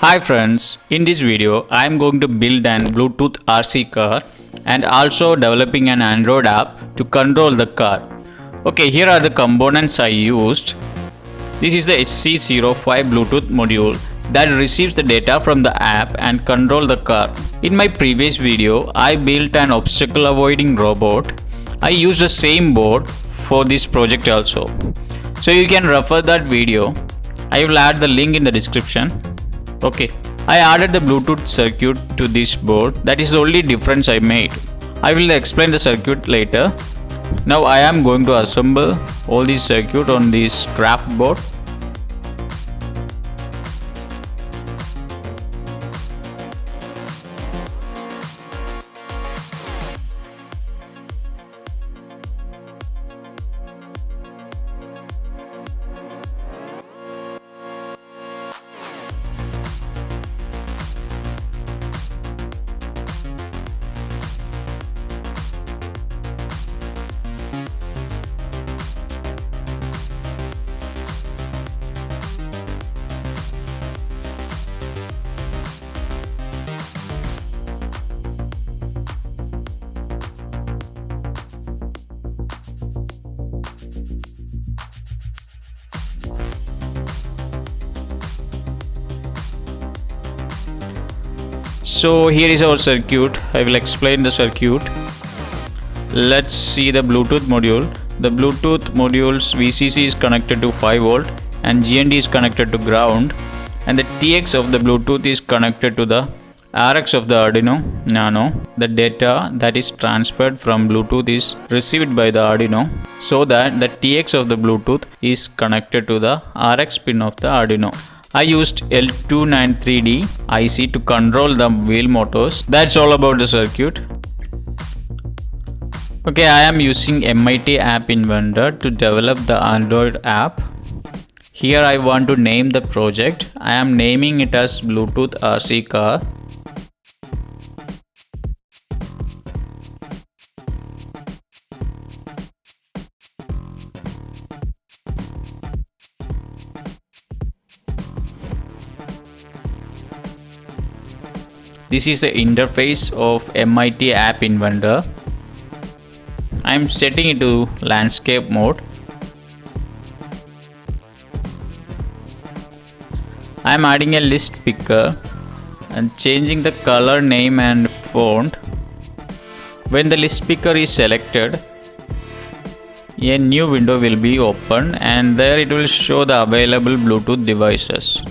Hi friends, in this video I am going to build an Bluetooth RC car and also developing an Android app to control the car. Okay, here are the components I used. This is the HC-05 Bluetooth module that receives the data from the app and control the car. In my previous video, I built an obstacle avoiding robot. I used the same board for this project also. So you can refer that video. I will add the link in the description. Okay, I added the Bluetooth circuit to this board. That is the only difference I made. I will explain the circuit later. Now I am going to assemble all these circuit on this craft board. So here is our circuit. I will explain the circuit. Let's see the Bluetooth module. The Bluetooth module's VCC is connected to 5 volt and GND is connected to ground, and the TX of the Bluetooth is connected to the RX of the Arduino Nano. The data that is transferred from Bluetooth is received by the Arduino, so that the TX of the Bluetooth is connected to the RX pin of the Arduino. I used L293D IC to control the wheel motors. That's all about the circuit. Okay, I am using MIT App Inventor to develop the Android app. Here I want to name the project. I am naming it as Bluetooth RC car. This is the interface of MIT App Inventor. I am setting it to landscape mode. I am adding a list picker and changing the color, name and font. When the list picker is selected, a new window will be opened and there it will show the available Bluetooth devices.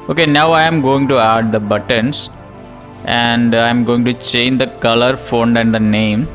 Okay, now I am going to add the buttons and I am going to change the color, font and the name.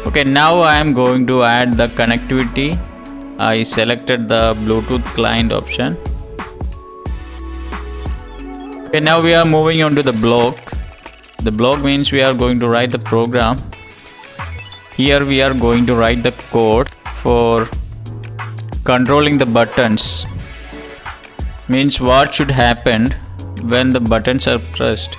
Okay, now I am going to add the connectivity. I selected the Bluetooth client option. Okay, now we are moving on to the block. The block means we are going to write the program. Here we are going to write the code for controlling the buttons. Means what should happen when the buttons are pressed.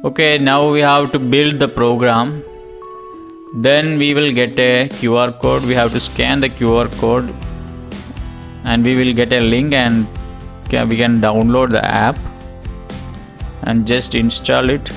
Okay, now we have to build the program. Then we will get a QR code. We have to scan the QR code and we will get a link, and we can download the app and just install it.